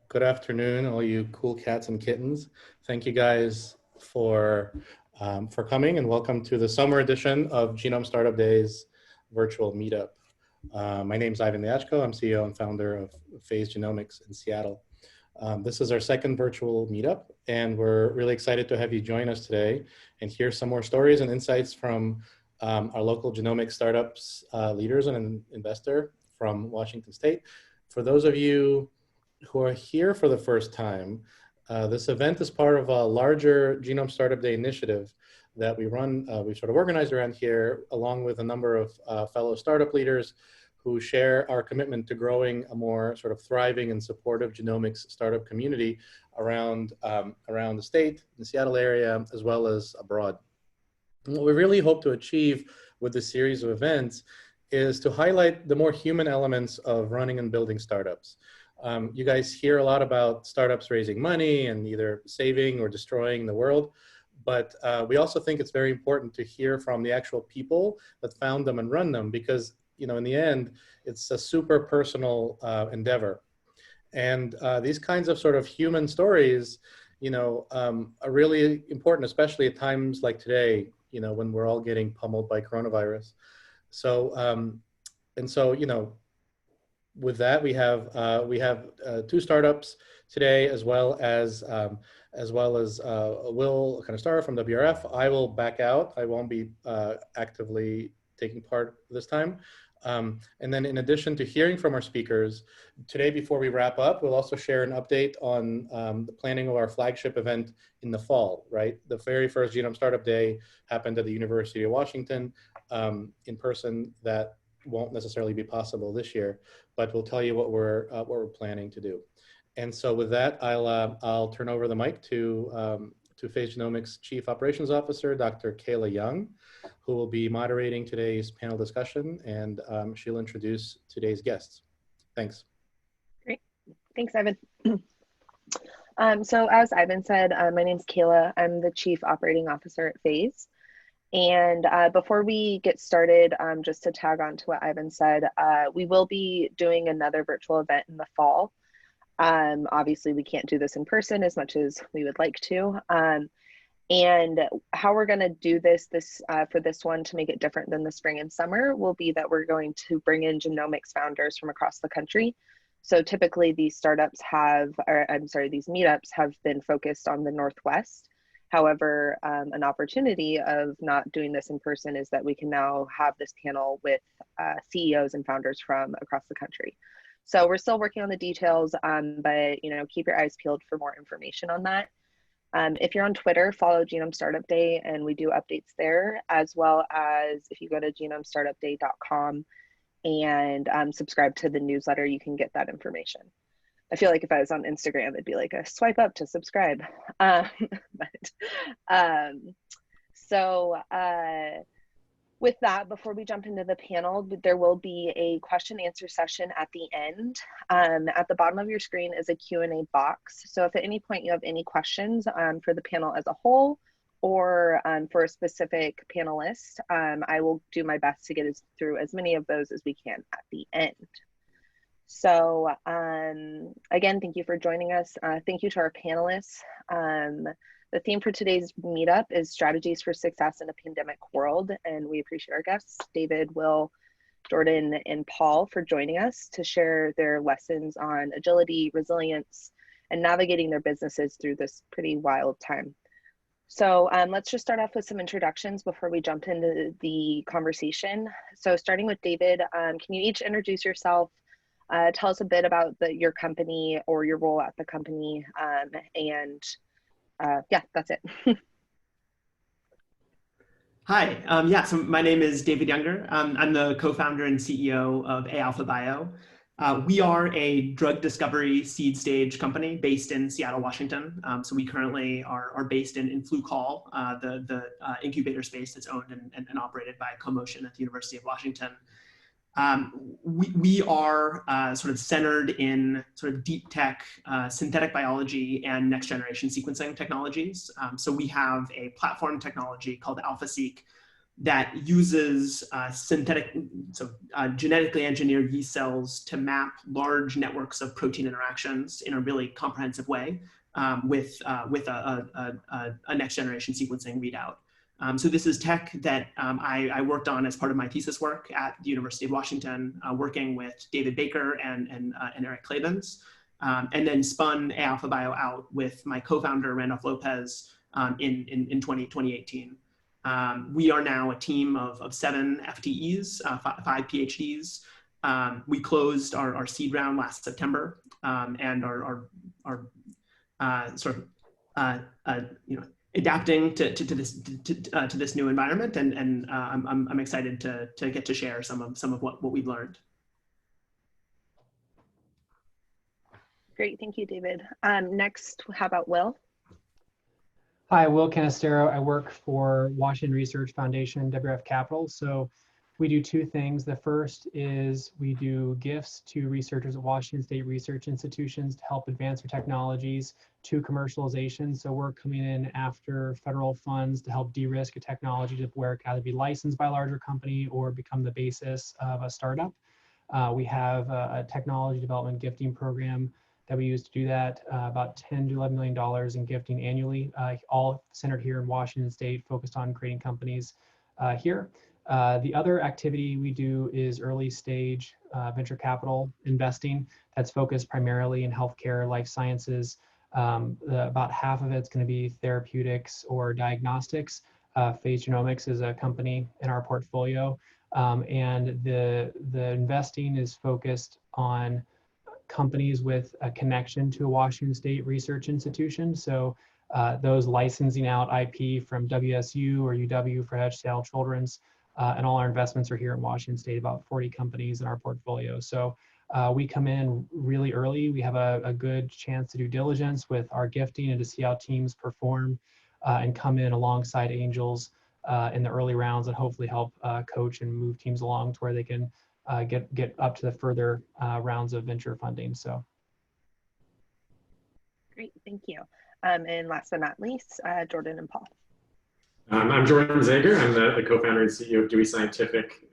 Good afternoon, all you cool cats and kittens. Thank you guys for coming, and welcome to the summer edition of Genome Startup Days virtual meetup. My name is Ivan Liachko. I'm CEO and founder of Phase Genomics in Seattle. This is our second virtual meetup, and we're really excited to have you join us today and hear some more stories and insights from our local genomic startups leaders and an investor from Washington State. For those of you who are here for the first time, this event is part of a larger Genome Startup Day initiative that we run, we sort of organized around here, along with a number of fellow startup leaders who share our commitment to growing a more sort of thriving and supportive genomics startup community around the state, the Seattle area, as well as abroad. And what we really hope to achieve with this series of events is to highlight the more human elements of running and building startups. You guys hear a lot about startups raising money and either saving or destroying the world, but we also think it's very important to hear from the actual people that found them and run them, because in the end, it's a super personal endeavor. And these kinds of sort of human stories, are really important, especially at times like today, when we're all getting pummeled by coronavirus. So, with that, we have two startups today, as well as Will Canastero from WRF. I will back out. I won't be actively taking part this time. And then, in addition to hearing from our speakers today, before we wrap up, we'll also share an update on the planning of our flagship event in the fall. Right, the very first Genome Startup Day happened at the University of Washington in person. That won't necessarily be possible this year, but we'll tell you what we're planning to do. And so with that, I'll turn over the mic to Phase Genomics Chief Operations Officer, Dr. Kayla Young, who will be moderating today's panel discussion, and she'll introduce today's guests. Thanks. Great, thanks, Ivan. So as Ivan said, my name's Kayla. I'm the Chief Operating Officer at Phase. And before we get started, just to tag on to what Ivan said, we will be doing another virtual event in the fall. Obviously, we can't do this in person as much as we would like to. And how we're going to do this for this one to make it different than the spring and summer will be that we're going to bring in genomics founders from across the country. So typically these startups these meetups have been focused on the Northwest. However, an opportunity of not doing this in person is that we can now have this panel with CEOs and founders from across the country. So we're still working on the details, but keep your eyes peeled for more information on that. If you're on Twitter, follow Genome Startup Day, and we do updates there, as well as if you go to genomestartupday.com and subscribe to the newsletter, you can get that information. I feel like if I was on Instagram, it'd be like a swipe up to subscribe. With that, before we jump into the panel, there will be a question and answer session at the end. At the bottom of your screen is a Q&A box. So if at any point you have any questions for the panel as a whole, or for a specific panelist, I will do my best to get through as many of those as we can at the end. So again, thank you for joining us. Thank you to our panelists. The theme for today's meetup is strategies for success in a pandemic world. And we appreciate our guests, David, Will, Jordan, and Paul, for joining us to share their lessons on agility, resilience, and navigating their businesses through this pretty wild time. So let's just start off with some introductions before we jump into the conversation. So starting with David, can you each introduce yourself? Tell us a bit about your company or your role at the company, yeah, that's it. Hi, so my name is David Younger. I'm the co-founder and CEO of A-Alpha Bio. We are a drug discovery seed stage company based in Seattle, Washington. So we currently are based in Flucall, the incubator space that's owned and operated by CoMotion at the University of Washington. We are sort of centered in sort of deep tech, synthetic biology, and next generation sequencing technologies. So we have a platform technology called AlphaSeq that uses genetically engineered yeast cells to map large networks of protein interactions in a really comprehensive way with a next generation sequencing readout. So this is tech that I worked on as part of my thesis work at the University of Washington, working with David Baker and Eric Clavens, and then spun Alpha Bio out with my co-founder, Randolph Lopez, in 2018. We are now a team of 7 FTEs, 5 PhDs. We closed our seed round last September, and are adapting to this new environment, and I'm excited to get to share some of what we've learned. Great, thank you, David. Next, how about Will? Hi, Will Canastero. I work for Washington Research Foundation, WF Capital. So we do 2 things. The first is we do gifts to researchers at Washington State research institutions to help advance their technologies to commercialization. So we're coming in after federal funds to help de-risk a technology to where it can either be licensed by a larger company or become the basis of a startup. We have a technology development gifting program that we use to do that, about $10 to $11 million in gifting annually, all centered here in Washington State, focused on creating companies here. The other activity we do is early stage venture capital investing that's focused primarily in healthcare, life sciences. About half of it's going to be therapeutics or diagnostics. Phase Genomics is a company in our portfolio, and the investing is focused on companies with a connection to a Washington State research institution. So those licensing out IP from WSU or UW for HCL Children's, and all our investments are here in Washington State, about 40 companies in our portfolio. So we come in really early. We have a good chance to do diligence with our gifting and to see how teams perform, and come in alongside angels in the early rounds and hopefully help coach and move teams along to where they can get up to the further rounds of venture funding. So great, thank you. And last but not least, Jordan and Paul. I'm Jordan Zager. I'm the co-founder and CEO of Dewey Scientific.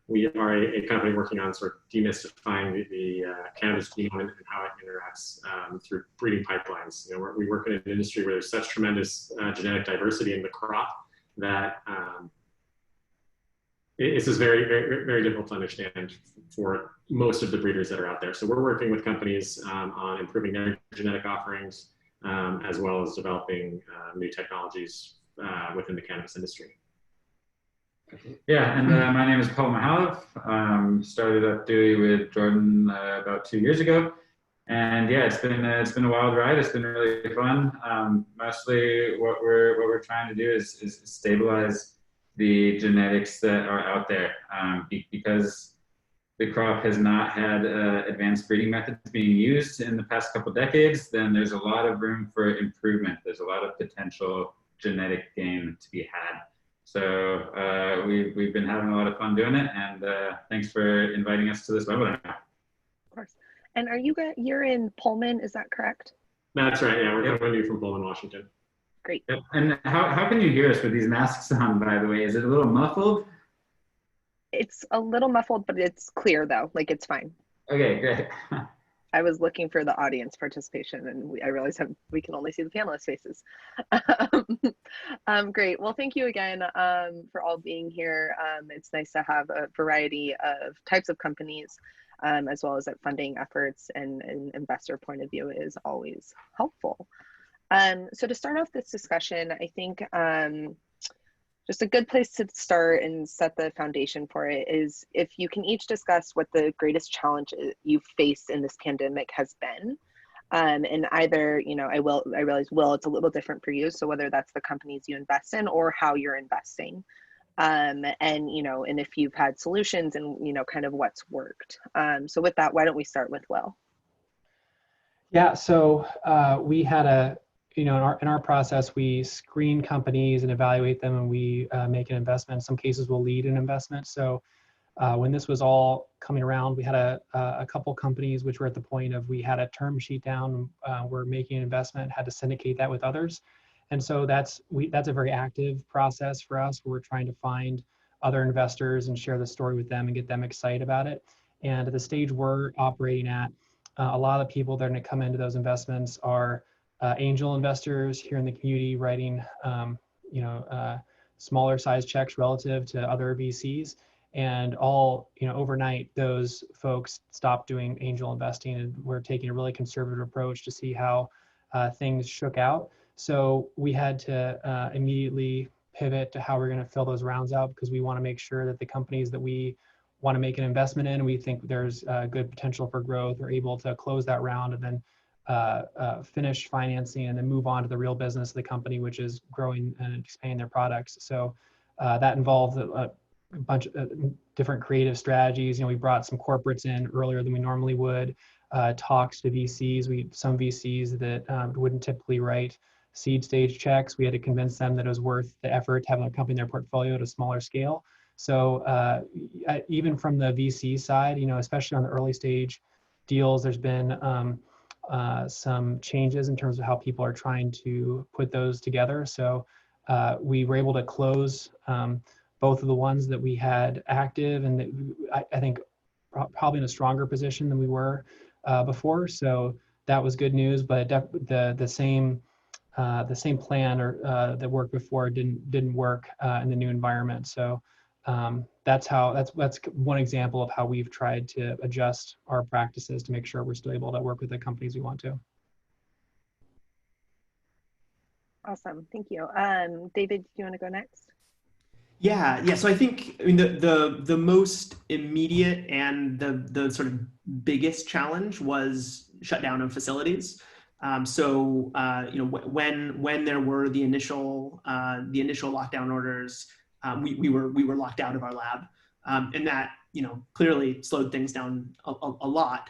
We are a company working on sort of demystifying the cannabis genome and how it interacts through breeding pipelines. You know, we work in an industry where there's such tremendous genetic diversity in the crop that it's just very, very, very difficult to understand for most of the breeders that are out there. So we're working with companies on improving their genetic offerings, as well as developing new technologies within the cannabis industry. Yeah, and my name is Paul Mihalyov. Started up Dewey with Jordan about 2 years ago, and yeah, it's been a wild ride. It's been really fun. Mostly, what we're trying to do is stabilize the genetics that are out there, because the crop has not had advanced breeding methods being used in the past couple decades. Then there's a lot of room for improvement. There's a lot of potential genetic gain to be had. So we've been having a lot of fun doing it, and thanks for inviting us to this webinar. Of course. And you're in Pullman, is that correct? That's right, yeah, we're coming to you from Pullman, Washington. Great. Yep. And how can you hear us with these masks on, by the way? Is it a little muffled? It's a little muffled, but it's clear though, like it's fine. Okay, great. I was looking for the audience participation, and I realized we can only see the panelists' faces. Great. Well, thank you again for all being here. It's nice to have a variety of types of companies, as well as that funding efforts, and an investor point of view is always helpful. So to start off this discussion, I think just a good place to start and set the foundation for it is if you can each discuss what the greatest challenge you've faced in this pandemic has been. And either, you know, I realize, Will, it's a little different for you. So whether that's the companies you invest in or how you're investing. And, you know, and if you've had solutions and, you know, kind of what's worked. So with that, why don't we start with Will? yeah, so we had in our process, we screen companies and evaluate them, and we make an investment. In some cases, we'll lead an investment. So when this was all coming around, we had a couple companies which were at the point of we had a term sheet down, we're making an investment, had to syndicate that with others. And so that's a very active process for us, where we're trying to find other investors and share the story with them and get them excited about it. And at the stage we're operating at, a lot of the people that are going to come into those investments are angel investors here in the community, writing smaller size checks relative to other VCs. And all, overnight, those folks stopped doing angel investing, and we're taking a really conservative approach to see how things shook out. So we had to immediately pivot to how we're going to fill those rounds out, because we want to make sure that the companies that we want to make an investment in, we think there's good potential for growth, are able to close that round and then finish financing and then move on to the real business of the company, which is growing and expanding their products. So that involved a bunch of different creative strategies. We brought some corporates in earlier than we normally would, talks to VCs. Some VCs that wouldn't typically write seed stage checks, we had to convince them that it was worth the effort to have a company in their portfolio at a smaller scale. So even from the VC side, especially on the early stage deals, there's been some changes in terms of how people are trying to put those together. So we were able to close both of the ones that we had active, and I think probably in a stronger position than we were before. So that was good news, but the same plan that worked before didn't work in the new environment. So that's one example of how we've tried to adjust our practices to make sure we're still able to work with the companies we want to. Awesome, thank you. David, do you want to go next? Yeah. So I think the most immediate and the sort of biggest challenge was shutdown of facilities. So when there were the initial lockdown orders, we were locked out of our lab, and that clearly slowed things down a lot.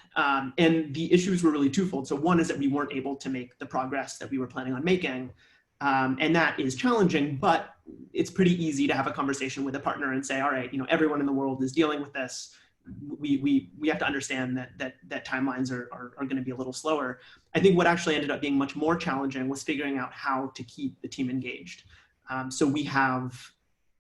And the issues were really twofold. So one is that we weren't able to make the progress that we were planning on making. And that is challenging, but it's pretty easy to have a conversation with a partner and say, all right, everyone in the world is dealing with this. We have to understand that timelines are going to be a little slower. I think what actually ended up being much more challenging was figuring out how to keep the team engaged. So we have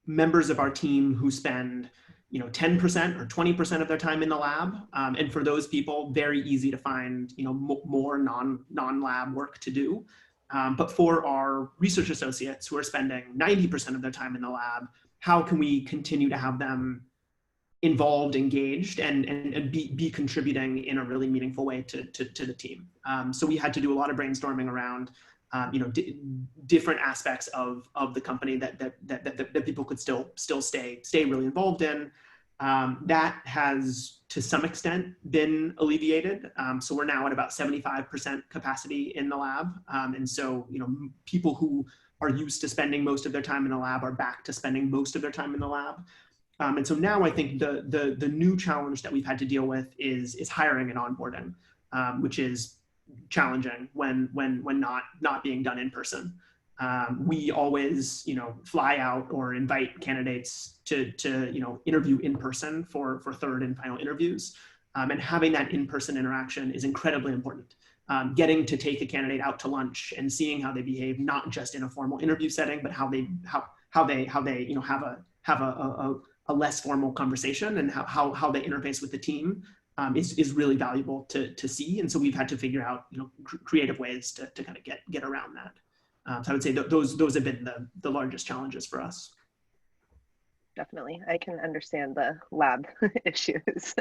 members of our team who spend 10% or 20% of their time in the lab. And for those people, very easy to find more non-lab work to do. But for our research associates who are spending 90% of their time in the lab, how can we continue to have them involved, engaged, and be contributing in a really meaningful way to the team? So we had to do a lot of brainstorming around different aspects of the company that people could still stay really involved in. That has to some extent been alleviated. So we're now at about 75% capacity in the lab. And so, people who are used to spending most of their time in the lab are back to spending most of their time in the lab. And so now I think the new challenge that we've had to deal with is hiring and onboarding, which is challenging when not being done in person. We always, fly out or invite candidates to interview in person for third and final interviews. And having that in-person interaction is incredibly important. Getting to take a candidate out to lunch and seeing how they behave, not just in a formal interview setting, but how they have a less formal conversation, and how they interface with the team is really valuable to see. And so we've had to figure out creative ways to kind of get around that. So I would say those have been the largest challenges for us. Definitely, I can understand the lab issues,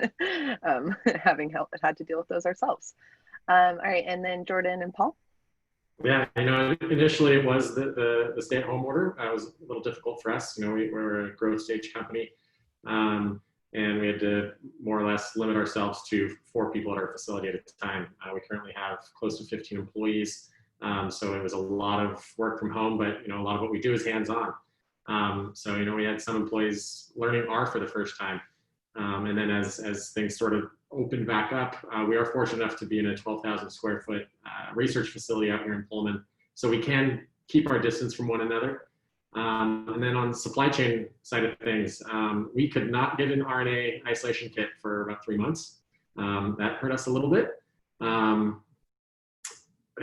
having had to deal with those ourselves. All right, and then Jordan and Paul. Yeah, initially it was the stay-at-home order. It was a little difficult for us. We're a growth stage company, and we had to more or less limit ourselves to 4 people at our facility at a time. We currently have close to 15 employees, so it was a lot of work from home. But a lot of what we do is hands-on. So we had some employees learning R for the first time, and then as things sort of opened back up, we are fortunate enough to be in a 12,000 square foot research facility out here in Pullman, so we can keep our distance from one another. And then on the supply chain side of things, we could not get an RNA isolation kit for about 3 months. That hurt us a little bit.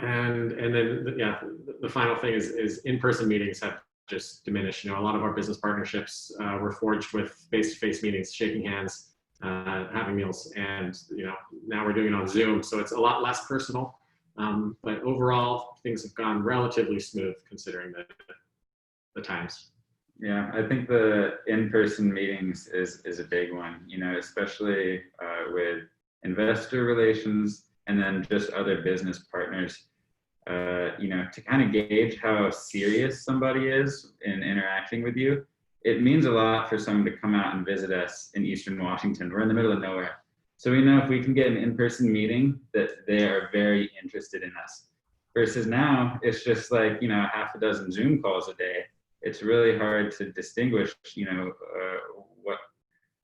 And then yeah, the final thing is in-person meetings have just diminished. You know, a lot of our business partnerships were forged with face-to-face meetings, shaking hands, having meals, and you know, now we're doing it on Zoom, so it's a lot less personal. But overall, things have gone relatively smooth considering the times. Yeah, I think the in-person meetings is a big one, you know, especially with investor relations and then just other business partners, you know, to kind of gauge how serious somebody is in interacting with you. It means a lot for someone to come out and visit us in Eastern Washington. We're in the middle of nowhere. So we know if we can get an in-person meeting that they are very interested in us. Versus now, it's just like, you know, half a dozen Zoom calls a day. It's really hard to distinguish, you know,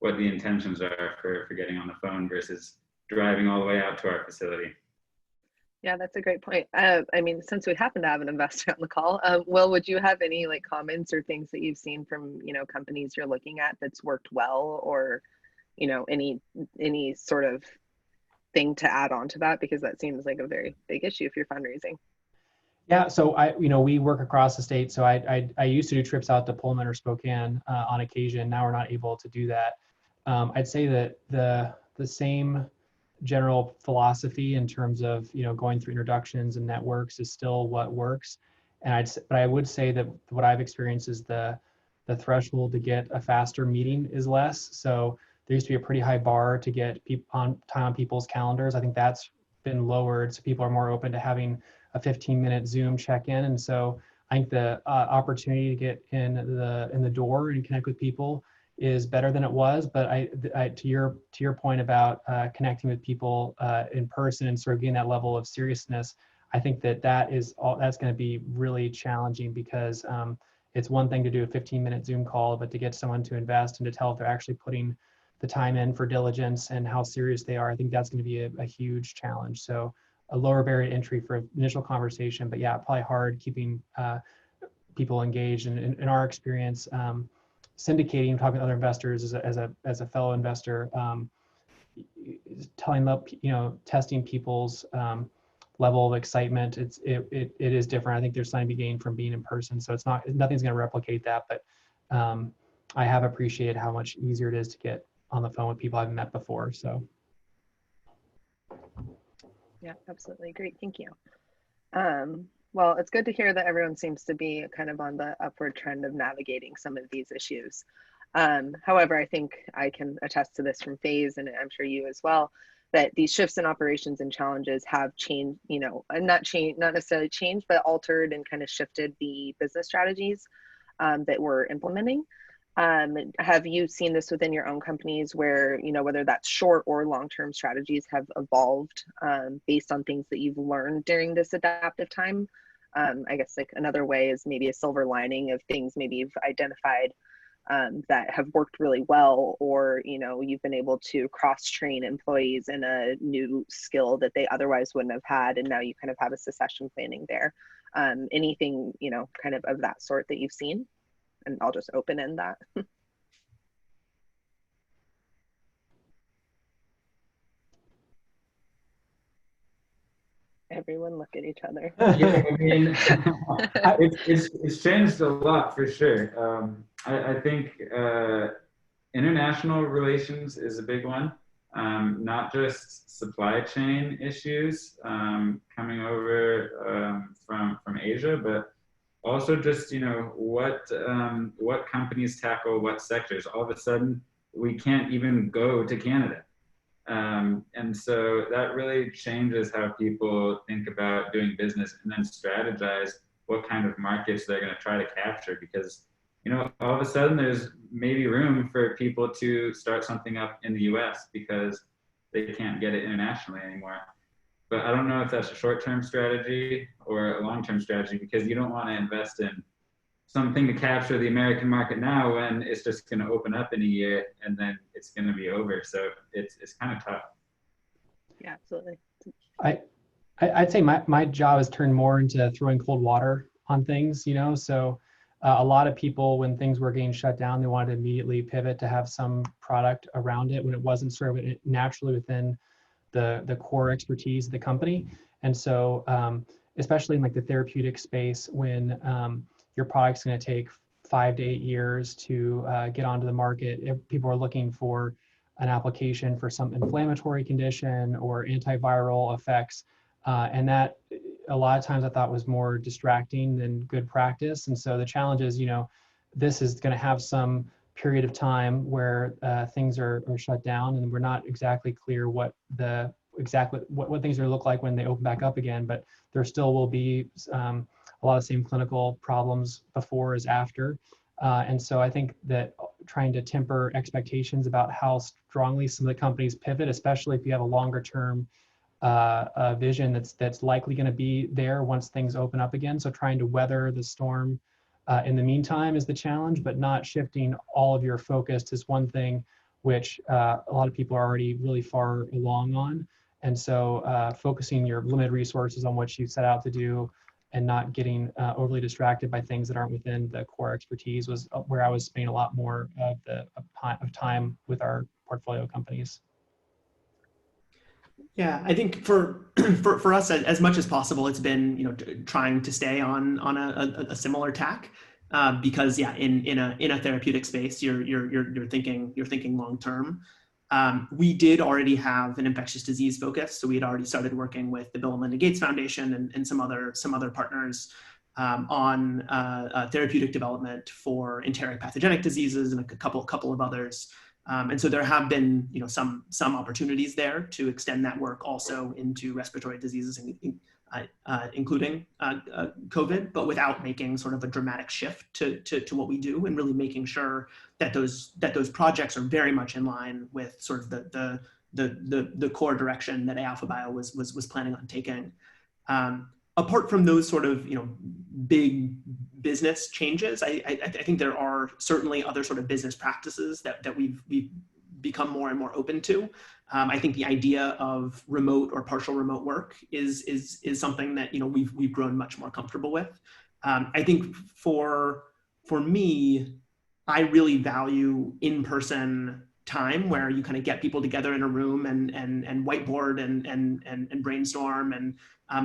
what the intentions are for getting on the phone versus driving all the way out to our facility. Yeah, that's a great point. I mean, since we happen to have an investor on the call, Will, would you have any like comments or things that you've seen from, you know, companies you're looking at that's worked well, or, you know, any sort of thing to add on to that? Because that seems like a very big issue if you're fundraising. Yeah, so you know, we work across the state. So I used to do trips out to Pullman or Spokane on occasion. Now we're not able to do that. I'd say that the same general philosophy in terms of, you know, going through introductions and networks is still what works. But I would say that what I've experienced is the threshold to get a faster meeting is less. So there used to be a pretty high bar to get time on people's calendars. I think that's been lowered, so people are more open to having a 15-minute Zoom check-in. And so I think the opportunity to get in the door and connect with people is better than it was. But to your point about connecting with people in person and sort of getting that level of seriousness, I think that's going to be really challenging, because it's one thing to do a 15-minute Zoom call, but to get someone to invest and to tell if they're actually putting the time in for diligence and how serious they are, I think that's going to be a huge challenge. So a lower barrier to entry for initial conversation, but yeah, probably hard keeping people engaged. And in our experience, syndicating, talking to other investors as a fellow investor, telling them, you know, testing people's level of excitement, it is different. I think there's something to be gained from being in person. So nothing's going to replicate that, but I have appreciated how much easier it is to get on the phone with people I've met before. So. Yeah, absolutely. Great. Thank you. Well, it's good to hear that everyone seems to be kind of on the upward trend of navigating some of these issues. However, I think I can attest to this from Phase, and I'm sure you as well, that these shifts in operations and challenges have changed, you know, and not necessarily changed, but altered and kind of shifted the business strategies that we're implementing. Have you seen this within your own companies where, you know, whether that's short or long-term strategies have evolved based on things that you've learned during this adaptive time? I guess like another way is maybe a silver lining of things maybe you've identified that have worked really well, or, you know, you've been able to cross-train employees in a new skill that they otherwise wouldn't have had, and now you kind of have a succession planning there. Anything, you know, kind of that sort that you've seen? And I'll just open end that. Everyone look at each other. Yeah, I mean, it's changed a lot for sure. I think international relations is a big one. Not just supply chain issues coming over from Asia, but also just, you know, what companies tackle what sectors. All of a sudden, we can't even go to Canada. And so that really changes how people think about doing business and then strategize what kind of markets they're going to try to capture, because, you know, all of a sudden there's maybe room for people to start something up in the US because they can't get it internationally anymore. But I don't know if that's a short-term strategy or a long-term strategy, because you don't want to invest in something to capture the American market now when it's just going to open up in a year and then it's going to be over. So it's kind of tough. Yeah, absolutely. I'd say my job has turned more into throwing cold water on things, you know. So a lot of people, when things were getting shut down, they wanted to immediately pivot to have some product around it when it wasn't sort of naturally within the core expertise of the company. And so especially in like the therapeutic space, when your product's going to take 5 to 8 years to get onto the market. If people are looking for an application for some inflammatory condition or antiviral effects, and that a lot of times I thought was more distracting than good practice. And so the challenge is, this is going to have some period of time where things are shut down, and we're not exactly clear what things are going to look like when they open back up again. But there still will be a lot of the same clinical problems before as after. And so I think that trying to temper expectations about how strongly some of the companies pivot, especially if you have a longer term vision that's likely going to be there once things open up again. So trying to weather the storm in the meantime is the challenge, but not shifting all of your focus to one thing, which a lot of people are already really far along on. And so focusing your limited resources on what you set out to do and not getting overly distracted by things that aren't within the core expertise was where I was spending a lot more of time with our portfolio companies. Yeah, I think for for us, as much as possible, it's been trying to stay on a similar tack, because in a therapeutic space, you're thinking long term. We did already have an infectious disease focus, so we had already started working with the Bill and Melinda Gates Foundation and some other partners on therapeutic development for enteric pathogenic diseases and a couple of others. And so there have been some opportunities there to extend that work also into respiratory diseases, including COVID, but without making sort of a dramatic shift to what we do, and really making sure that those projects are very much in line with sort of the core direction that Alpha Bio was planning on taking. Apart from those sort of big business changes, I think there are certainly other sort of business practices that we've become more and more open to. I think the idea of remote or partial remote work is something that we've grown much more comfortable with. I think for me, I really value in-person time where you kind of get people together in a room and whiteboard and brainstorm and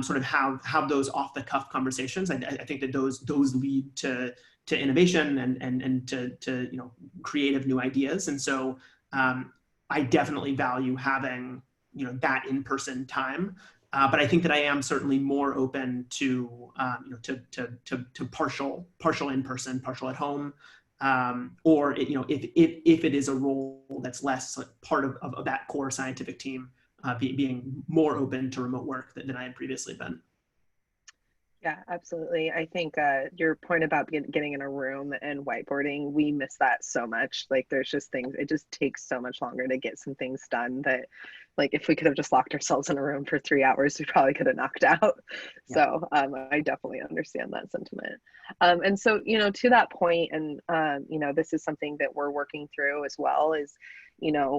sort of have those off-the-cuff conversations. I think that those lead to innovation and to creative new ideas. And so I definitely value having that in-person time. But I think that I am certainly more open to partial in-person, partial at home. Or if it is a role that's less part of that core scientific team, being more open to remote work than I had previously been. Yeah, absolutely. I think your point about getting in a room and whiteboarding, we miss that so much. Like there's just things, it just takes so much longer to get some things done that, like, if we could have just locked ourselves in a room for 3 hours, we probably could have knocked out. Yeah. So I definitely understand that sentiment. And so, to that point, and, this is something that we're working through as well, is,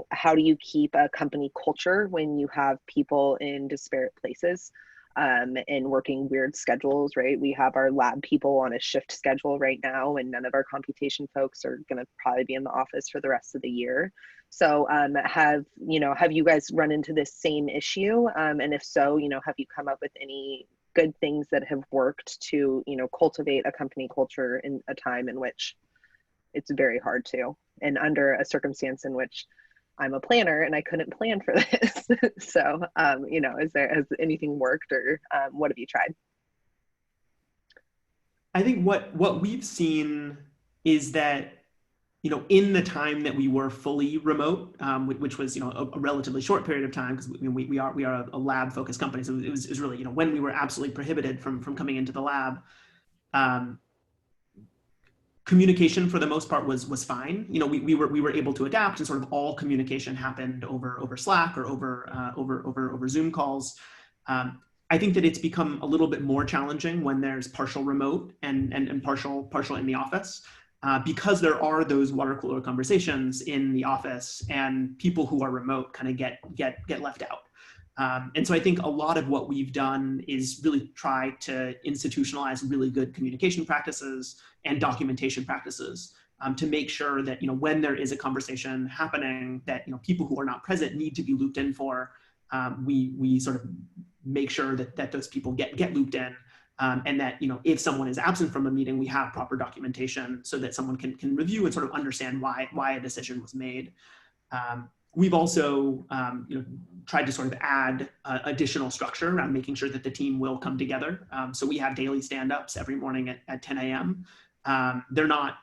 how do you keep a company culture when you have people in disparate places? And working weird schedules, right? We have our lab people on a shift schedule right now, and none of our computation folks are going to probably be in the office for the rest of the year. So have you guys run into this same issue? And if so, have you come up with any good things that have worked to, cultivate a company culture in a time in which it's very hard to, and under a circumstance in which I'm a planner and I couldn't plan for this. So, has anything worked, or what have you tried? I think what we've seen is that, in the time that we were fully remote, which was, a relatively short period of time, because we are a lab focused company. So it was really, when we were absolutely prohibited from coming into the lab, communication for the most part was fine. We were able to adapt, and sort of all communication happened over Slack or over Zoom calls. I think that it's become a little bit more challenging when there's partial remote and partial in the office, because there are those water cooler conversations in the office, and people who are remote kind of get left out. And so I think a lot of what we've done is really try to institutionalize really good communication practices and documentation practices, to make sure that, when there is a conversation happening that, people who are not present need to be looped in for, we sort of make sure that those people get looped in, and that, if someone is absent from a meeting, we have proper documentation so that someone can review and sort of understand why a decision was made. We've also tried to sort of add additional structure around making sure that the team will come together. So we have daily stand-ups every morning at 10 a.m. They're not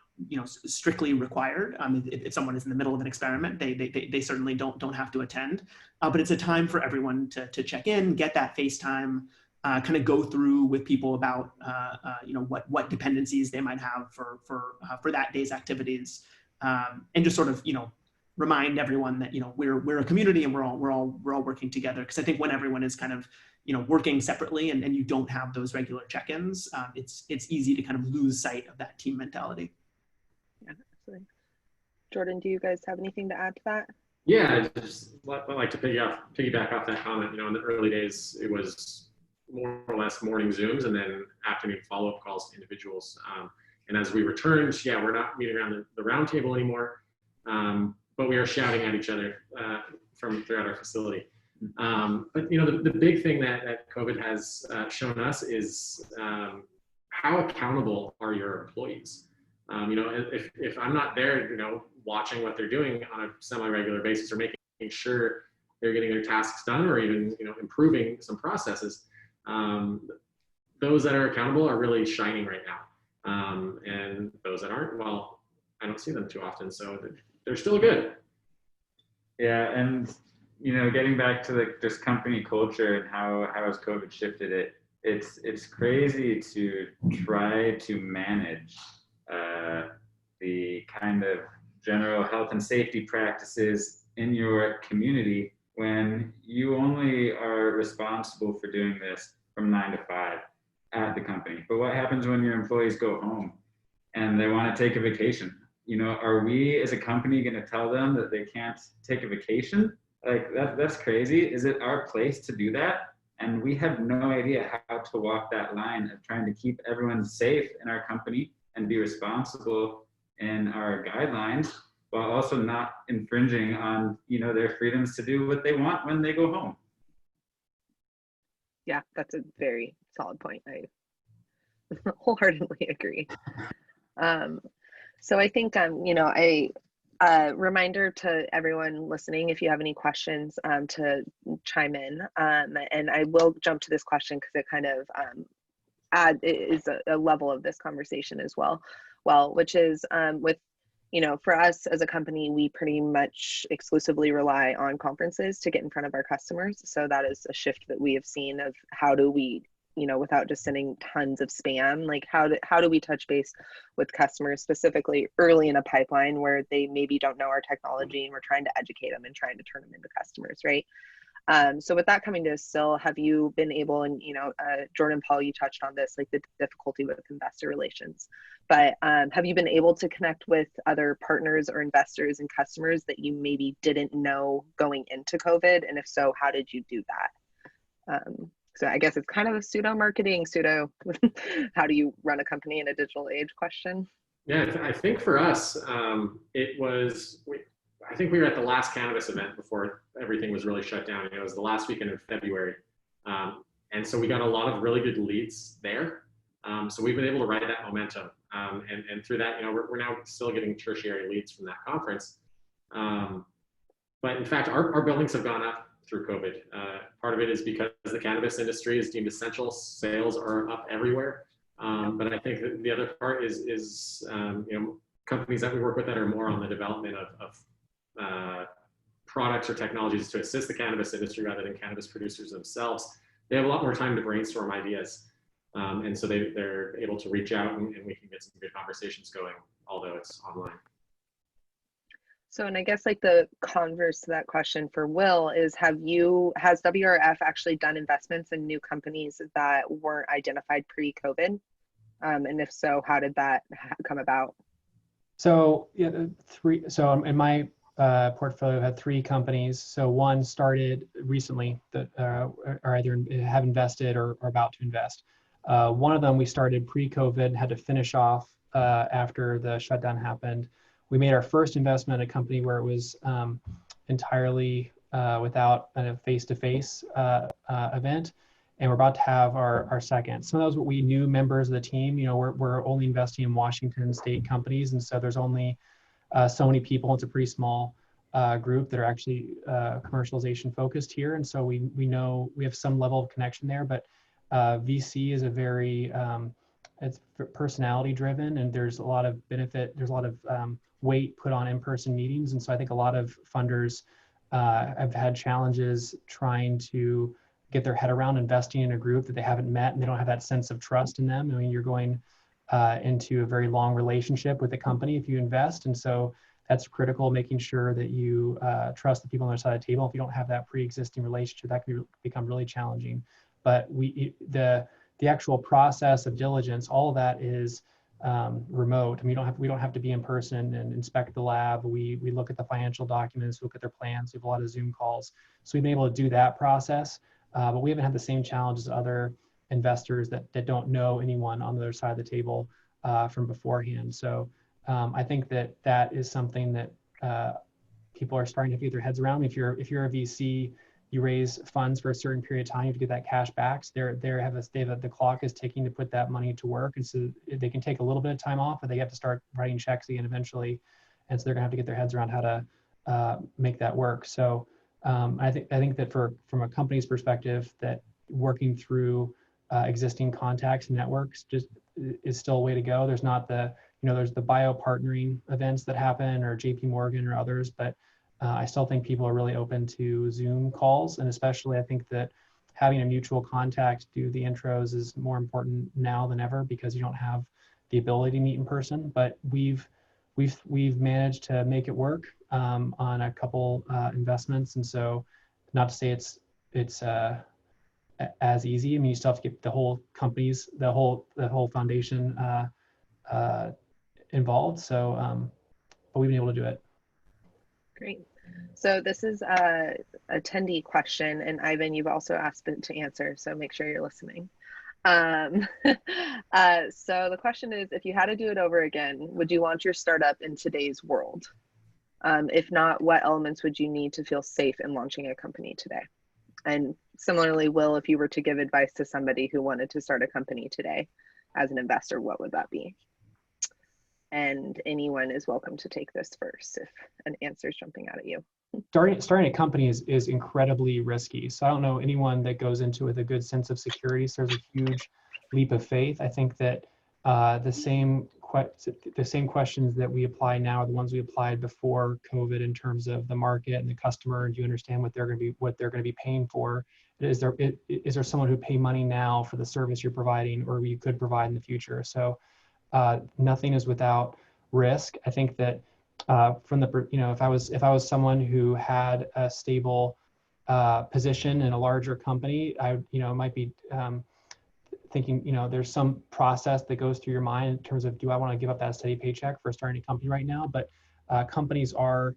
strictly required. If someone is in the middle of an experiment, they certainly don't have to attend. But it's a time for everyone to check in, get that face time, kind of go through with people about what dependencies they might have for that day's activities, and just sort of remind everyone that we're a community and we're all working together. Because I think when everyone is kind of working separately and you don't have those regular check-ins, it's easy to kind of lose sight of that team mentality. Yeah, absolutely. Jordan, do you guys have anything to add to that? Yeah, I just like to piggyback off that comment. In the early days, it was more or less morning Zooms and then afternoon follow-up calls to individuals. And as we returned, we're not meeting around the round table anymore. But we are shouting at each other from throughout our facility. But the big thing that COVID has shown us is how accountable are your employees? If I'm not there, watching what they're doing on a semi-regular basis or making sure they're getting their tasks done or even improving some processes, those that are accountable are really shining right now. And those that aren't, well, I don't see them too often. So they're still good. Yeah, and getting back to this company culture and how has COVID shifted it, it's crazy to try to manage the kind of general health and safety practices in your community when you only are responsible for doing this from 9 to 5 at the company. But what happens when your employees go home and they want to take a vacation? Are we as a company going to tell them that they can't take a vacation? Like that's crazy. Is it our place to do that? And we have no idea how to walk that line of trying to keep everyone safe in our company and be responsible in our guidelines while also not infringing on, their freedoms to do what they want when they go home. Yeah, that's a very solid point. I wholeheartedly agree. So I think, reminder to everyone listening, if you have any questions, to chime in. And I will jump to this question because it kind of is a level of this conversation as well, which is with, for us as a company, we pretty much exclusively rely on conferences to get in front of our customers. So that is a shift that we have seen of how do we, without just sending tons of spam, like how do we touch base with customers specifically early in a pipeline where they maybe don't know our technology and we're trying to educate them and trying to turn them into customers, right? So with that coming to us still, have you been able, and Jordan, Paul, you touched on this, like the difficulty with investor relations, but have you been able to connect with other partners or investors and customers that you maybe didn't know going into COVID? And if so, how did you do that? So I guess it's kind of a pseudo how do you run a company in a digital age question? Yeah, I think for us, I think we were at the last cannabis event before everything was really shut down. It was the last weekend of February. And so we got a lot of really good leads there. So we've been able to ride that momentum. And through that, we're now still getting tertiary leads from that conference. But in fact, our billings have gone up through COVID. Part of it is because the cannabis industry is deemed essential. Sales are up everywhere. But I think that the other part is companies that we work with that are more on the development of products or technologies to assist the cannabis industry rather than cannabis producers themselves. They have a lot more time to brainstorm ideas. And so they're able to reach out and we can get some good conversations going, although it's online. So, and I guess like the converse to that question for Will is, has WRF actually done investments in new companies that weren't identified pre-COVID? And if so, how did that come about? So so in my portfolio had 3 companies. So one started recently that are either have invested or are about to invest. One of them we started pre-COVID, had to finish off after the shutdown happened. We made our first investment in a company where it was entirely without a face-to-face event. and we're about to have our second. Some of those we knew members of the team. We're only investing in Washington state companies, and so there's only so many people. It's a pretty small group that are actually commercialization focused here, and so we know we have some level of connection there. But VC is a very it's personality driven, and there's a lot of benefit. There's a lot of weight put on in-person meetings, and so I think a lot of funders have had challenges trying to get their head around investing in a group that they haven't met, and they don't have that sense of trust in them. I mean, you're going into a very long relationship with the company if you invest, and so that's critical, making sure that you trust the people on the other side of the table. If you don't have that pre-existing relationship, that can become really challenging. But the actual process of diligence, all of that is remote. I mean, we don't have to be in person and inspect the lab. We look at the financial documents, look at their plans. We have a lot of Zoom calls, so we've been able to do that process. But we haven't had the same challenges as other investors that don't know anyone on the other side of the table from beforehand. So I think that is something that people are starting to get their heads around. If you're a VC, you raise funds for a certain period of time, you have to get that cash back. So the clock is ticking to put that money to work, and so they can take a little bit of time off, but they have to start writing checks again eventually, and so they're gonna have to get their heads around how to make that work. So I think that from a company's perspective, that working through existing contacts and networks just is still a way to go. There's not there's the bio partnering events that happen, or JP Morgan or others, but I still think people are really open to Zoom calls, and especially I think that having a mutual contact do the intros is more important now than ever, because you don't have the ability to meet in person. But we've managed to make it work on a couple investments, and so not to say it's as easy. I mean, you still have to get the whole companies, the whole foundation involved. So, but we've been able to do it. Great. So this is a attendee question, and Ivan, you've also asked it to answer, so make sure you're listening. So the question is, if you had to do it over again, would you launch your startup in today's world? If not, what elements would you need to feel safe in launching a company today? And similarly, Will, if you were to give advice to somebody who wanted to start a company today as an investor, what would that be? And anyone is welcome to take this first if an answer is jumping out at you. Starting a company is incredibly risky. So I don't know anyone that goes into it with a good sense of security. So there's a huge leap of faith. I think that the same questions that we apply now are the ones we applied before COVID in terms of the market and the customer. And do you understand what they're going to be paying for? Is there someone who pay money now for the service you're providing, or you could provide in the future? So nothing is without risk. I think that from the, if I was someone who had a stable position in a larger company, I might be thinking, there's some process that goes through your mind in terms of, do I want to give up that steady paycheck for starting a company right now? But companies are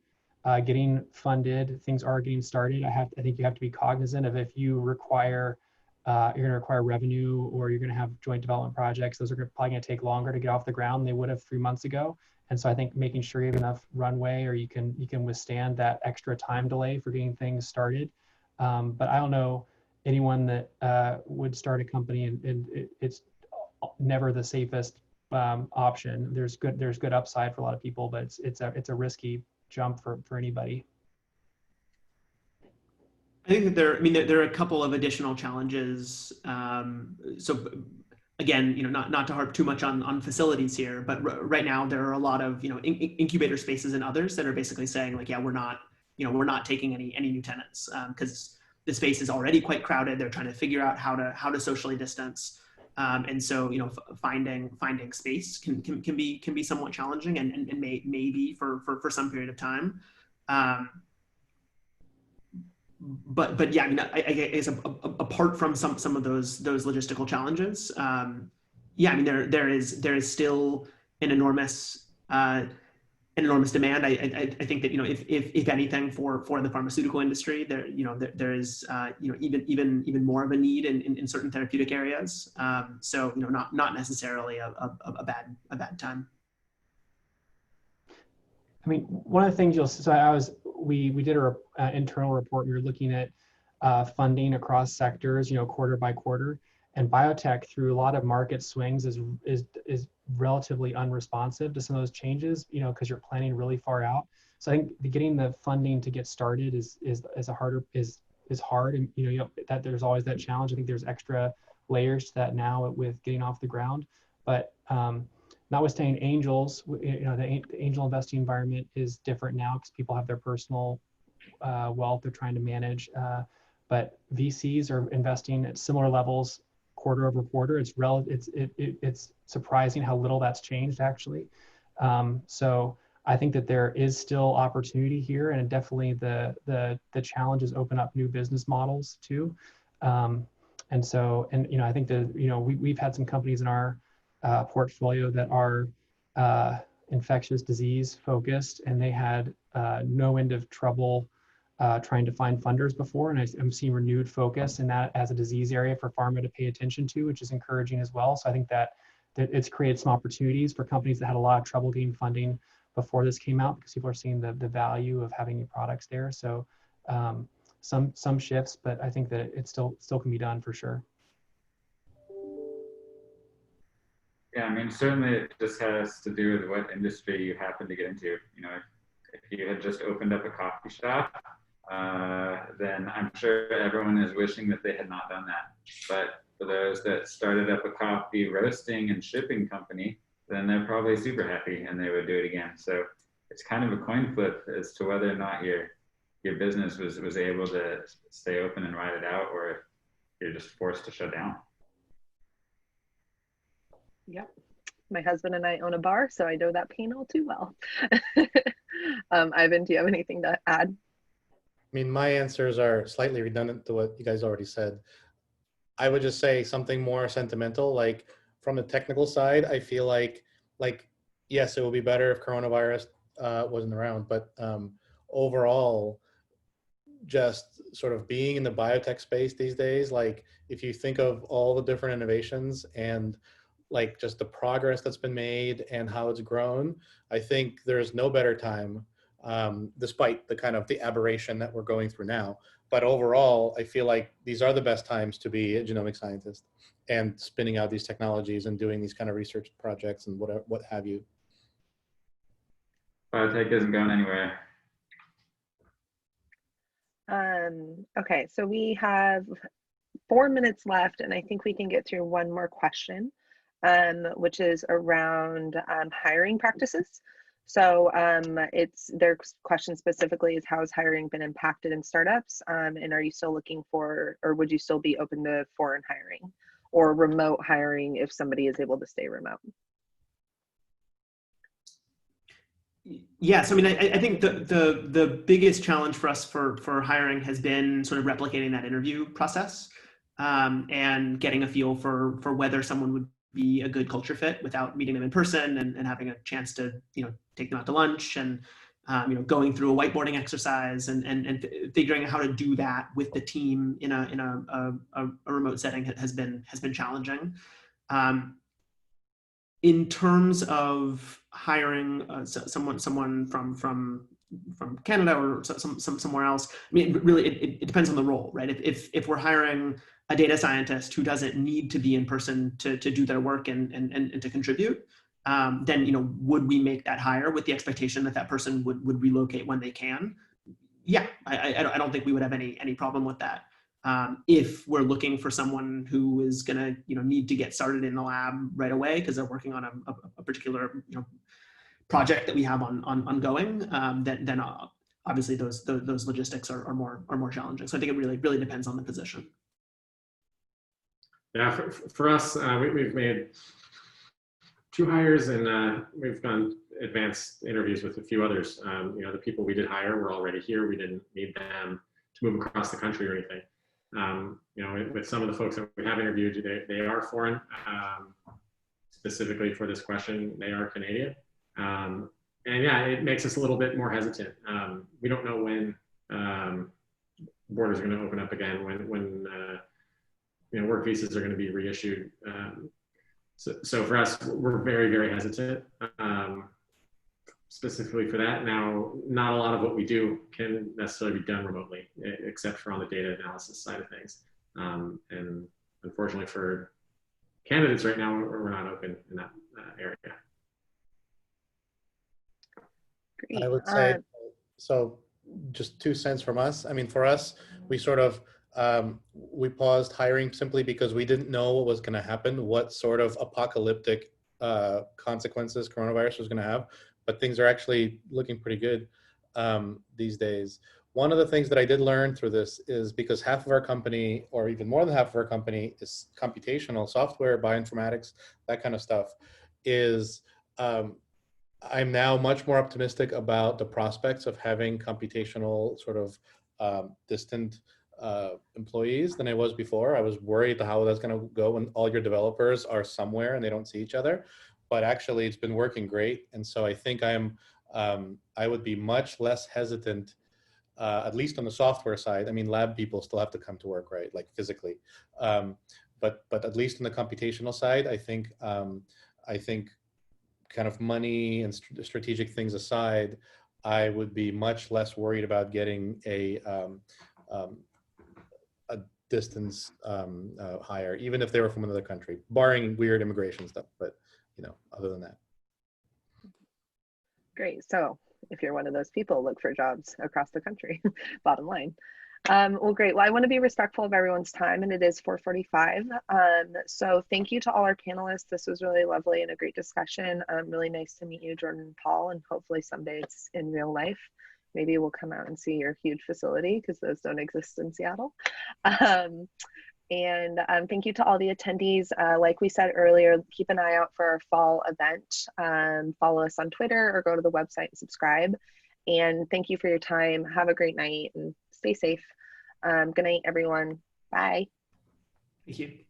getting funded, things are getting started. I think you have to be cognizant of, if you require you're going to require revenue, or you're going to have joint development projects, those are probably going to take longer to get off the ground than they would have 3 months ago. And so I think making sure you have enough runway, or you can withstand that extra time delay for getting things started. But I don't know anyone that would start a company and it's never the safest option. There's good upside for a lot of people, but it's a risky jump for anybody. I think that there are a couple of additional challenges. So again, not to harp too much on facilities here, but right now there are a lot of incubator spaces and others that are basically saying, like, yeah, we're not taking any new tenants because the space is already quite crowded. They're trying to figure out how to socially distance, and so finding space can be somewhat challenging, and maybe for some period of time. But yeah, I guess apart from some of those logistical challenges, yeah, I mean there is still an enormous demand. I think that if anything for the pharmaceutical industry, there is even more of a need in certain therapeutic areas. So not necessarily a bad time. I mean, one of the things we did our internal report. We were looking at funding across sectors, quarter by quarter. And biotech, through a lot of market swings, is relatively unresponsive to some of those changes, because you're planning really far out. So I think getting the funding to get started is hard, and that there's always that challenge. I think there's extra layers to that now with getting off the ground. But notwithstanding angels, the angel investing environment is different now because people have their personal wealth they're trying to manage. But VCs are investing at similar levels quarter over quarter. It's surprising how little that's changed, actually. So I think that there is still opportunity here, and definitely the challenges open up new business models too. And I think that we've had some companies in our portfolio that are infectious disease focused, and they had no end of trouble trying to find funders before, and I'm seeing renewed focus in that as a disease area for pharma to pay attention to, which is encouraging as well. So I think that it's created some opportunities for companies that had a lot of trouble getting funding before this came out, because people are seeing the value of having new products there. So some shifts, but I think that it still can be done for sure. Yeah, I mean, certainly it just has to do with what industry you happen to get into. If you had just opened up a coffee shop, then I'm sure everyone is wishing that they had not done that. But for those that started up a coffee roasting and shipping company, then they're probably super happy and they would do it again. So it's kind of a coin flip as to whether or not your business was able to stay open and ride it out, or if you're just forced to shut down. Yep. My husband and I own a bar, so I know that pain all too well. Ivan, do you have anything to add? I mean, my answers are slightly redundant to what you guys already said. I would just say something more sentimental, like from the technical side, I feel like yes, it would be better if coronavirus wasn't around, but overall, just sort of being in the biotech space these days, like if you think of all the different innovations and like just the progress that's been made and how it's grown, I think there's no better time, despite the kind of the aberration that we're going through now. But overall, I feel like these are the best times to be a genomic scientist and spinning out these technologies and doing these kind of research projects and what have you. Biotech isn't going anywhere. Okay, so we have 4 minutes left, and I think we can get through one more question, which is around hiring practices. So their question specifically is, how has hiring been impacted in startups? And are you still looking for, or would you still be open to foreign hiring or remote hiring if somebody is able to stay remote? Yes, I mean, I think the biggest challenge for us for hiring has been sort of replicating that interview process, and getting a feel for whether someone would be a good culture fit without meeting them in person and having a chance to take them out to lunch and going through a whiteboarding exercise and figuring out how to do that with the team in a remote setting has been challenging. In terms of hiring someone from Canada or somewhere else, I mean, really, it depends on the role, right? If we're hiring a data scientist who doesn't need to be in person to do their work and to contribute, then would we make that hire with the expectation that that person would relocate when they can? Yeah, I don't think we would have any problem with that. If we're looking for someone who is going to need to get started in the lab right away because they're working on a particular project that we have ongoing, then obviously those logistics are more challenging. So I think it really depends on the position. Yeah, for us, we've made 2 hires, and we've done advanced interviews with a few others. The people we did hire were already here. We didn't need them to move across the country or anything. With some of the folks that we have interviewed, they are foreign. Specifically for this question, they are Canadian. And yeah, it makes us a little bit more hesitant. We don't know when borders are going to open up again, when work visas are going to be reissued. So for us, we're very, very hesitant. specifically for that. Now, not a lot of what we do can necessarily be done remotely, except for on the data analysis side of things. And unfortunately for candidates right now, we're not open in that area. Great. I would say, so just 2 cents from us. I mean, for us, we sort of, we paused hiring simply because we didn't know what was going to happen, what sort of apocalyptic consequences coronavirus was going to have, but things are actually looking pretty good these days. One of the things that I did learn through this is because half of our company, or even more than half of our company, is computational software, bioinformatics, that kind of stuff, is I'm now much more optimistic about the prospects of having computational sort of distant employees than I was before. I was worried how that's going to go when all your developers are somewhere and they don't see each other. But actually, it's been working great, and so I think I would be much less hesitant. At least on the software side. I mean, lab people still have to come to work, right? Like physically. But at least on the computational side, I think kind of money and strategic things aside, I would be much less worried about getting a distance hire, even if they were from another country, barring weird immigration stuff. But other than that. Great. So if you're one of those people, look for jobs across the country, bottom line. Well, great. Well, I want to be respectful of everyone's time, and it is 4:45. So thank you to all our panelists. This was really lovely and a great discussion. Really nice to meet you, Jordan and Paul, and hopefully someday it's in real life. Maybe we'll come out and see your huge facility because those don't exist in Seattle. And thank you to all the attendees. Like we said earlier, keep an eye out for our fall event. Follow us on Twitter or go to the website and subscribe. And thank you for your time. Have a great night and stay safe. Good night, everyone. Bye. Thank you.